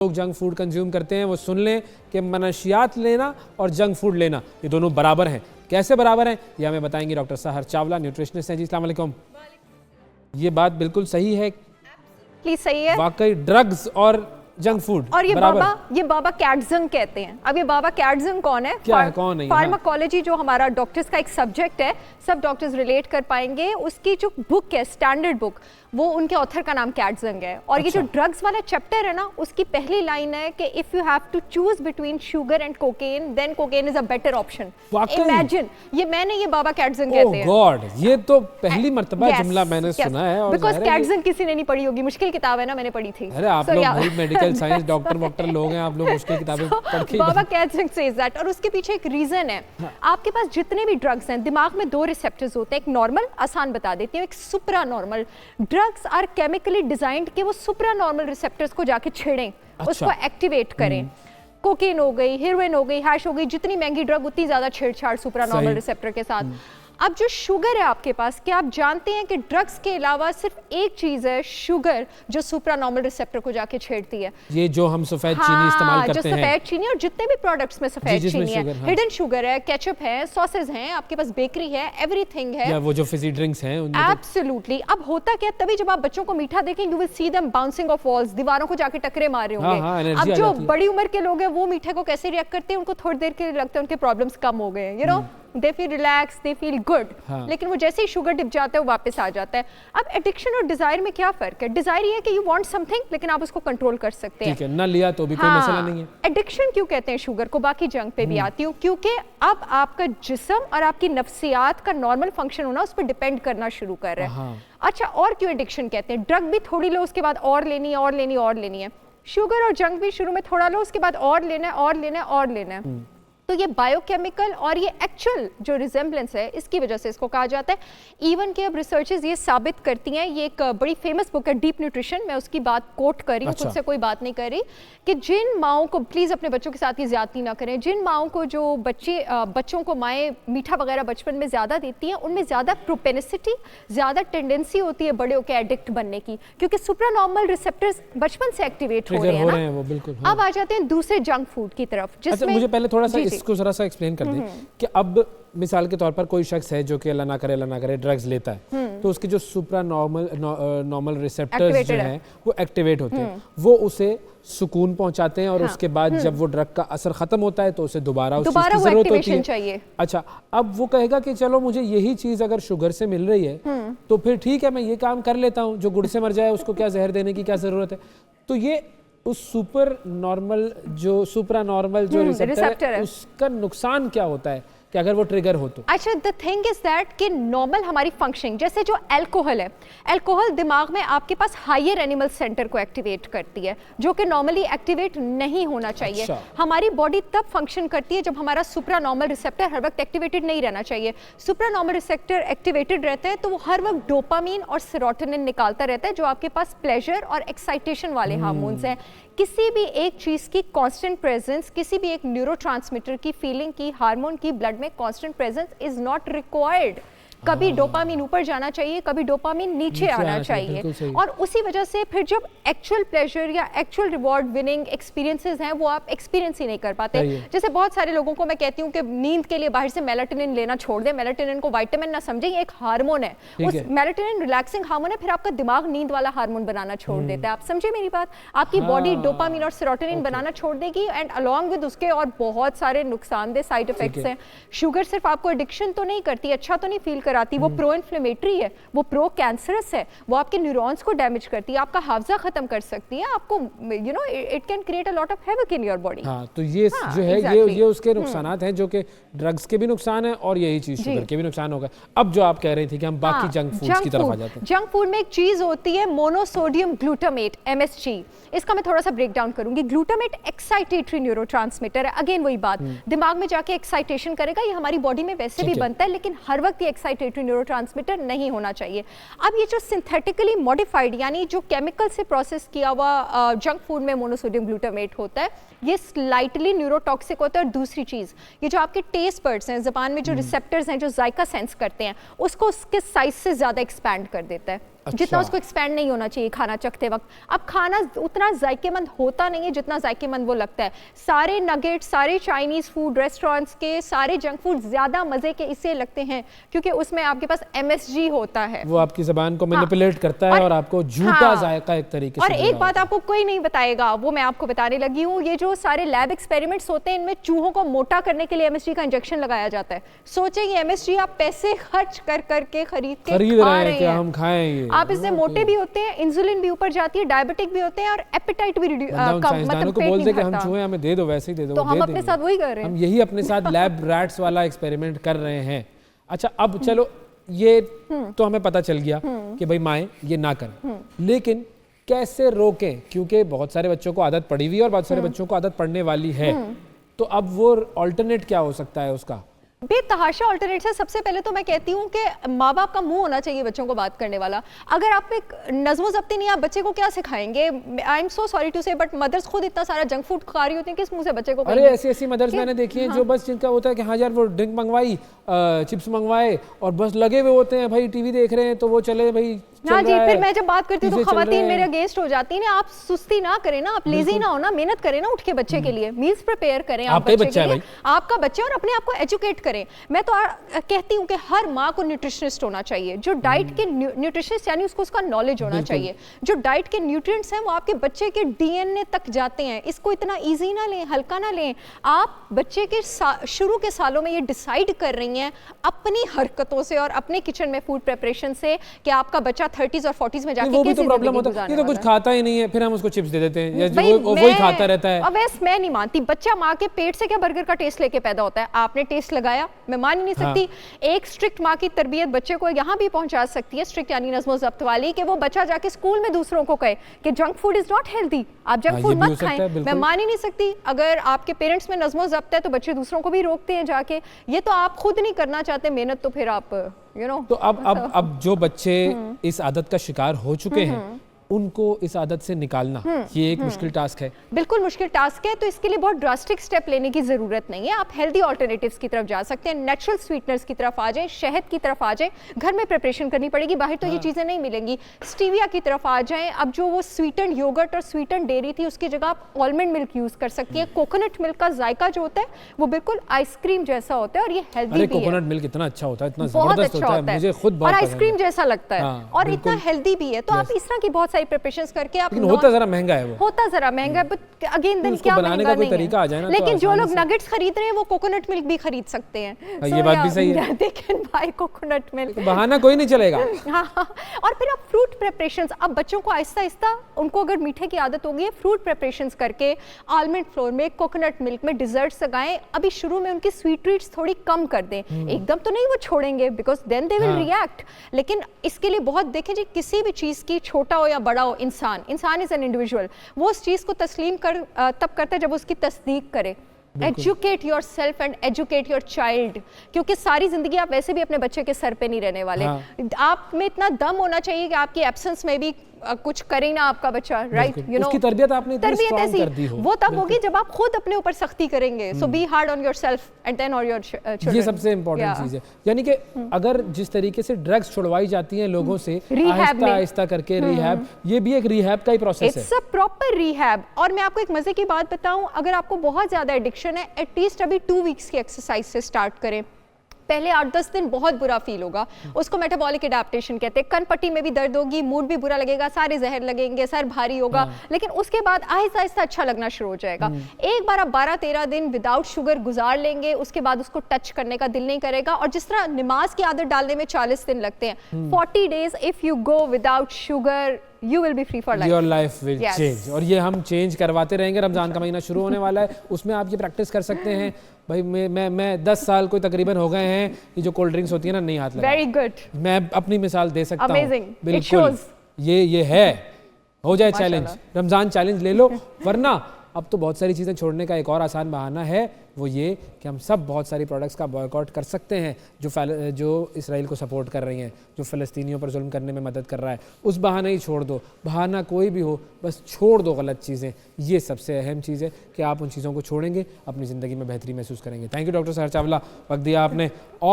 लोग junk food consume करते हैं वो सुन लें कि मनशियात लेना और जंक फूड लेना ये दोनों बराबर हैं। कैसे बराबर हैं ये हमें बताएंगी डॉक्टर सहर चावला, न्यूट्रिशनिस्ट हैं जी। अस्सलाम वालेकुम। ये बात बिल्कुल सही है, प्लीज सही है वाकई ड्रग्स और जंक फूड और ये बाबा कैटजन कहते हैं। अब ये बाबा कैटजन कौन है? क्या है, कौन है? फार्माकोलॉजी जो हमारा डॉक्टर्स का एक सब्जेक्ट है, सब डॉक्टर्स रिलेट कर पाएंगे। उसकी जो बुक है स्टैंडर्ड बुक, वो उनके ऑथर का नाम कैटजंग है। और ये जो ड्रग्स वाला चैप्टर है ना, उसकी पहली लाइन है कि if you have to choose between sugar and cocaine then cocaine is a better option. Imagine, ये मैंने ये बाबा कैटजंग कहते हैं। गॉड, ये तो पहली मर्तबा जुमला मैंने सुना है। और बिकॉज़ कैटजंग किसी ने नहीं पढ़ी होगी, मुश्किल किताब है ना, मैंने पढ़ी थी। अरे आप लोग मेडिकल साइंस डॉक्टर लोग हैं, आप लोग मुश्किल किताबें पढ़ के बाबा कैटजंग सेज दैट। और उसके पीछे एक रीजन है। आपके पास जितने भी ड्रग्स हैं, दिमाग में दो रिसेप्टर्स होते हैं, एक नॉर्मल, आसान बता देती हूँ, एक supra normal. Drugs are chemically designed कि वो सुप्रा नॉर्मल रिसेप्टर्स को जाके छेड़ें, उसको एक्टिवेट करें। कोकेन हो गई, हेरोइन हो गई, हैश हो गई, जितनी महंगी ड्रग उतनी ज्यादा छेड़छाड़ सुप्रा नॉर्मल रिसेप्टर के साथ। अब जो शुगर है आपके पास, क्या आप जानते हैं कि ड्रग्स के अलावा सिर्फ एक चीज है, शुगर, जो सुप्रा नॉर्मल रिसेप्टर को जाके छेड़ती है? ये जो हम सफेद चीनी इस्तेमाल करते हैं, जो सफेद चीनी और जितने भी प्रोडक्ट्स में सफेद चीनी है, हिडन शुगर है, केचप है, सॉसेज हैं, आपके पास बेकरी है, एवरीथिंग है, या वो जो फिजी ड्रिंक्स हैं एब्सोल्युटली। अब होता क्या, तभी जब आप बच्चों को मीठा देखें, you will see them bouncing off walls, दीवारों को जाके टकरे मार रहे होंगे। अब जो बड़ी उम्र के लोग हैं वो मीठे को कैसे रिएक्ट करते हैं, उनको थोड़ी देर के लिए लगता है उनके प्रॉब्लम्स कम हो गए, you know, they feel relax, they feel good. लेकिन वो जैसे ही शुगर डिप जाता है वो वापस आ जाता है। अब एडिक्शन और डिजायर में क्या फर्क है? डिजायर ये है कि यू वांट समथिंग, लेकिन आप उसको कंट्रोल कर सकते हैं, ठीक है, ना लिया तो भी कोई मसला नहीं है। एडिक्शन क्यों कहते हैं शुगर को? बाकी जंक पे भी आती हूँ, क्योंकि अब आपका जिस्म और आपकी नफ्सियात का नॉर्मल फंक्शन होना उस पर डिपेंड करना शुरू कर रहा है। अच्छा, और क्यों एडिक्शन कहते हैं? ड्रग भी थोड़ी लो, उसके बाद और लेनी है, और लेनी है, और लेनी है। शुगर और जंक भी शुरू में थोड़ा लो, उसके बाद और लेना है, और लेना है, और लेना है। तो ये बायोकेमिकल और ये एक्चुअल जो रिजेम्बलेंस है, इसकी वजह से इसको कहा जाता है। इवन के अब रिसर्चेस ये साबित करती हैं, ये एक बड़ी फेमस बुक है डीप न्यूट्रिशन, मैं उसकी बात कोट कर रही हूँ, खुद से कोई बात नहीं कर रही, कि जिन माओं को, प्लीज़ अपने बच्चों के साथ ये ज्यादती ना करें, जिन माओं को जो बच्चों को माएँ मीठा वगैरह बचपन में ज़्यादा देती हैं, उनमें ज़्यादा प्रोपेनिसिटी, ज़्यादा टेंडेंसी होती है बड़े होकर एडिक्ट बनने की, क्योंकि सुप्रानॉर्मल रिसेप्टर्स बचपन से एक्टिवेट हो रहे हैं वो बिल्कुल। अब आ जाते हैं दूसरे जंक फूड की तरफ, जिसमें मुझे पहले थोड़ा सा इसको जरा सा एक्सप्लेन कर दें कि अब मिसाल के तौर पर कोई शख्स है जो कि अल्लाह ना करे ड्रग्स लेता है, तो उसके जो सुप्रा नॉर्मल रिसेप्टर्स जो हैं वो एक्टिवेट होते हैं, वो उसे सुकून पहुंचाते हैं, और उसके बाद जब वो ड्रग का असर खत्म होता है तो उसे दोबारा उस चीज की जरूरत होती है। चाहिए। अच्छा, अब वो कहेगा कि चलो मुझे यही चीज अगर शुगर से मिल रही है तो फिर ठीक है, मैं ये काम कर लेता हूँ, जो गुड़ से मर जाए उसको क्या जहर देने की क्या जरूरत है। तो ये उस सुप्रा नॉर्मल जो रिसेप्टर है उसका नुकसान क्या होता है कि अगर वो ट्रिगर हो तो? अच्छा, द थिंग इज दैट कि नॉर्मल हमारी फंक्शनिंग, जैसे जो अल्कोहल है, अल्कोहल दिमाग में आपके पास हायर एनिमल सेंटर को एक्टिवेट करती है, जो कि नॉर्मली एक्टिवेट नहीं होना चाहिए। हमारी बॉडी तब फंक्शन करती है जब हमारा सुप्रा नॉर्मल रिसेप्टर हर वक्त एक्टिवेटेड नहीं रहना चाहिए। सुप्रा नॉर्मल रिसेप्टर एक्टिवेटेड रहता है तो वो हर वक्त डोपामीन और सेरोटोनिन निकालता रहता है, जो आपके पास प्लेजर और एक्साइटेशन वाले हार्मोन्स हैं। किसी भी एक चीज की कांस्टेंट प्रेजेंस, किसी भी एक न्यूरोट्रांसमीटर की, फीलिंग की, हार्मोन की ब्लड में constant presence is not required. कभी डोपामीन ऊपर जाना चाहिए, कभी डोपामीन नीचे आना चाहिए। और उसी वजह से फिर जब एक्चुअल प्लेजर या एक्चुअल रिवॉर्ड विनिंग एक्सपीरियंसेस हैं वो आप एक्सपीरियंस ही नहीं कर पाते। जैसे बहुत सारे लोगों को मैं कहती हूँ कि नींद के लिए बाहर से मेलाटोनिन लेना छोड़ दें। मेलाटोनिन को विटामिन ना समझें, एक हार्मोन है। उस मेलाटोनिन रिलैक्सिंग हार्मोन है, फिर आपका दिमाग नींद वाला हार्मोन बनाना छोड़ देता है। आप समझे मेरी बात? आपकी बॉडी डोपामीन और सेरोटोनिन बनाना छोड़ देगी, एंड अलॉन्ग विद उसके और बहुत सारे नुकसानदेह साइड इफेक्ट्स हैं। शुगर सिर्फ आपको एडिक्शन तो नहीं करती, अच्छा तो नहीं फील कराती, वो प्रो इन्फ्लेमेटरी है, वो प्रो कैंसरस है, वो आपके न्यूरॉन्स को डैमेज करती है, आपका हाफजा खत्म कर सकती है, आपको you know it can create a lot of havoc in your body. तो ये जो है ये उसके नुकसानात हैं, जो कि ड्रग्स के भी नुकसान है और यही चीज शुगर के भी नुकसान होगा। अब जो आप कह रही थी कि हम बाकी जंक फूड्स की तरफ आ जाते हैं। जंक फूड में एक चीज होती है मोनोसोडियम ग्लूटामेट, MSG। इसका मैं थोड़ा सा ब्रेक डाउन करूंगी। ग्लूटामेट एक्साइटेटरी न्यूरोट्रांसमीटर है। अगेन वही बात, दिमाग में जाके एक्साइटेशन करेगा, ये हमारी बॉडी में वैसे भी बनता है, लेकिन हर वक्त ये एक्साइटेटरी न्यूरोट्रांसमीटर नहीं होना चाहिए। अब ये जो सिंथेटिकली मॉडिफाइड यानी जो केमिकल से प्रोसेस किया हुआ जंक फूड में मोनोसोडियम ग्लूटामेट होता है, ये स्लाइटली न्यूरोटॉक्सिक होता है। और दूसरी चीज, ये जो आपके टेस्ट बर्ड्स हैं, ज़बान में जो रिसेप्टर्स हैं जो जायका सेंस करते हैं, उसको उसके साइज से ज्यादा एक्सपैंड कर देता है। जितना उसको एक्सपेंड नहीं होना चाहिए खाना चखते वक्त। अब खाना उतना जायकेमंद होता नहीं है जितना जायकेमंद वो लगता है। सारे नगेट, सारे चाइनीज़ फूड रेस्टोरेंट्स के सारे जंक फूड ज़्यादा मज़े के इससे लगते हैं क्योंकि उसमें आपके पास MSG होता है, वो आपकी ज़बान को मैनिपुलेट करता है और आपको झूठा जायका एक तरीके से। और एक बात आपको कोई नहीं बताएगा, वो मैं आपको बताने लगी हूँ, ये जो सारे लैब एक्सपेरिमेंट्स होते हैं इनमें चूहों को मोटा करने के लिए MSG का इंजेक्शन लगाया जाता है। सोचें ये MSG आप पैसे खर्च कर करके खरीद रहे हैं कि हम खाएं, आप इससे मोटे भी होते हैं, इंसुलिन भी ऊपर जाती है, डायबिटिक भी होते हैं और एपेटाइट भी कम, मतलब को बोलते कि हम चूहे हमें दे दो, वैसे ही दे दो, तो हम अपने साथ वही कर रहे हैं। हम यही अपने साथ लैब रैट्स वाला एक्सपेरिमेंट कर रहे हैं। अच्छा अब चलो ये तो हमें पता चल गया कि भाई माएँ ये ना करें, लेकिन कैसे रोकें, क्योंकि बहुत सारे बच्चों को आदत पड़ी हुई है और बहुत सारे बच्चों को आदत पड़ने वाली है, तो अब वो अल्टरनेट क्या हो सकता है उसका? बेतहाशा ऑल्टरनेट है। सबसे पहले तो मैं कहती हूँ कि माँ बाप का मुंह होना चाहिए बच्चों को बात करने वाला। अगर आप एक नज़्म ज़ब्ती नहीं, आप बच्चे को क्या सिखाएंगे? I am so sorry to say but mothers खुद इतना सारा जंक फूड खा रही होती हैं, किस मुंह से बच्चे को? अरे ऐसी मदर्स मैंने देखी हैं जो बस जिनका होता है कि हाँ यार वो ड्रिंक मंगवाई, चिप्स मंगवाए और बस लगे हुए होते हैं, भाई टीवी देख रहे हैं तो वो चले भाई। हाँ जी, फिर मैं जब बात करती हूँ तो खवातीन मेरे अगेंस्ट हो जाती हैं। आप सुस्ती ना करें ना, आप लेजी ना हो ना, मेहनत करें ना, उठ के बच्चे के लिए मील्स प्रिपेयर करें, आप बच्चे के लिए, आपका बच्चा, और अपने आप को एजुकेट करें। मैं तो कहती हूँ कि हर माँ को न्यूट्रिशनिस्ट होना चाहिए, जो डाइट के न्यूट्रिशनिस्ट यानी उसको उसका नॉलेज होना चाहिए। जो डाइट के न्यूट्रिएंट्स हैं वो आपके बच्चे के DNA तक जाते हैं। इसको इतना ईजी ना लें, हल्का ना लें। आप बच्चे के शुरू के सालों में ये डिसाइड कर रही हैं अपनी हरकतों से और अपने किचन में फूड प्रिपरेशन से कि आपका बच्चा 30s और 40s में जाके कैसे प्रॉब्लम होता है। ये तो कुछ खाता ही नहीं है, फिर हम उसको चिप्स दे देते हैं, वही खाता रहता है। अब वैसे मैं नहीं मानती, बच्चा माँ के पेट से क्या बर्गर का टेस्ट लेके पैदा होता है? आपने टेस्ट लगाया, मैं मान ही नहीं सकती। एक स्ट्रिक्ट माँ की तरबियत बच्चे को यहाँ भी पहुंचा सकती है, स्ट्रिक्ट यानी नज़्म ज़ब्त वाली, कि वो बच्चा जाके स्कूल में दूसरों को कहे कि junk food is not healthy, आप जंक फूड मत खाएं। मैं मान ही नहीं सकती। अगर आपके पेरेंट्स में नज़्म ज़ब्त है तो बच्चे दूसरों को भी रोकते हैं जाके। ये तो आप खुद नहीं करना चाहते मेहनत, तो फिर आप तो अब जो बच्चे इस आदत का शिकार हो चुके हैं उनको इस आदत से निकालना ये एक मुश्किल टास्क है। बिल्कुल मुश्किल टास्क है। तो इसके लिए बहुत ड्रास्टिक स्टेप लेने की ज़रूरत नहीं है। आप हेल्दी ऑल्टरनेटिव्स की तरफ जा सकते हैं, नेचुरल स्वीटनर्स की तरफ आ जाएं, शहद की तरफ आ जाएं। घर में प्रिपरेशन करनी पड़ेगी, बाहर तो ये चीज़ें नहीं मिलेंगी। स्टीविया की तरफ आ जाएं। अब जो वो स्वीटन योगर्ट और स्वीटन डेयरी थी उसकी जगह आप आलमंड मिल्क यूज़ कर सकती है। कोकोनट मिल्क का जायका जो होता है वो बिल्कुल आइसक्रीम जैसा होता है और ये हेल्दी भी है। कोकोनट मिल्क इतना अच्छा होता है, इतना जबरदस्त होता है, मुझे खुद बहुत और आइसक्रीम जैसा लगता है और इतना हेल्दी भी है। तो आप इस तरह की बहुत सारी प्रिपरेशंस करके होता जरा महंगा है, वो होता जरा महंगा है, बट अगेन दिन क्या बनाने का कोई तरीका आ जाए ना। लेकिन जो लोग नगेट्स खरीद रहे हैं वो कोकोनट मिल्क भी खरीद सकते हैं। ये बात भी सही है, they can buy coconut milk, बहाना कोई नहीं चलेगा। और फिर आप फ्रूट प्रिपरेशंस, अब बच्चों को आहिस्ता आहिस्ता, उनको अगर मीठे की आदत हो गई है, फ्रूट प्रिपरेशंस करके आलमंड फ्लोर में, कोकोनट मिल्क में डिजर्ट्स लगाएं। अभी शुरू में उनकी स्वीट ट्रीट्स थोड़ी कम कर दें, एकदम तो नहीं वो छोड़ेंगे because then they will react. लेकिन इसके लिए बहुत देखें जी, किसी भी चीज़ की, छोटा हो या बड़ा हो, इंसान इज एन इंडिविजुअल, वो उस चीज़ को तस्लीम कर तब करता है जब उसकी तस्दीक करे। Educate your self and educate your child, क्योंकि सारी जिंदगी आप वैसे भी अपने बच्चे के सर पे नहीं रहने वाले। आप में इतना दम होना चाहिए कि आपकी एब्सेंस में भी कुछ करे ना आपका बच्चा, राइट? यू नो, उसकी तरबियत आपने इतनी स्ट्रांग कर दी हो, वो तब होगी जब आप खुद अपने ऊपर सख्ती करेंगे। So be hard on yourself and then on your children. ये सबसे इंपॉर्टेंट चीज है। यानी कि अगर जिस तरीके से ड्रग्स छुड़वाई जाती हैं लोगों से आहिस्ता आहिस्ता करके, रिहैब, ये भी एक रिहैब का ही प्रोसेस है। It's a proper rehab. और मैं आपको एक मजे की बात बताऊं, अगर आपको बहुत ज्यादा एडिक्शन है, एटलीस्ट अभी 2 वीक्स की एक्सरसाइज से स्टार्ट करें। पहले 8-10 दिन बहुत बुरा फील होगा, उसको मेटाबॉलिक एडेप्टेशन कहते हैं। कनपट्टी में भी दर्द होगी, मूड भी बुरा लगेगा, सारे जहर लगेंगे, सर भारी होगा, लेकिन उसके बाद आहिस्ता आहिस्ता अच्छा लगना शुरू हो जाएगा। एक बार आप 12-13 दिन विदाउट शुगर गुजार लेंगे, उसके बाद उसको टच करने का दिल नहीं करेगा। और जिस तरह नमाज की आदत डालने में 40 दिन लगते हैं, 40 days if you go without sugar, you will be free for life. Your life will change. और ये हम चेंज करवाते रहेंगे। रमज़ान का महीना शुरू होने वाला है, उसमें आप ये प्रैक्टिस कर सकते हैं। भाई मैं 10 साल कोई तकरीबन हो गए हैं, ये जो कोल्ड ड्रिंक्स होती है ना, नहीं हाथ लगा। Very good. मैं अपनी मिसाल दे सकता हूँ। Amazing. बिल्कुल, It shows. ये है, हो जाए चैलेंज, रमज़ान चैलेंज ले लो। वरना अब तो बहुत सारी चीज़ें छोड़ने का एक और आसान बहाना है, वो ये कि हम सब बहुत सारी प्रोडक्ट्स का बॉयकॉट कर सकते हैं जो इसराइल को सपोर्ट कर रही हैं, जो फ़लस्तीनियों पर जुल्म करने में मदद कर रहा है। उस बहाने ही छोड़ दो, बहाना कोई भी हो, बस छोड़ दो गलत चीज़ें। ये सबसे अहम चीज़ है कि आप उन चीज़ों को छोड़ेंगे, अपनी ज़िंदगी में बेहतरी महसूस करेंगे। थैंक यू डॉक्टर सहर चावला, वक्त दिया आपने। और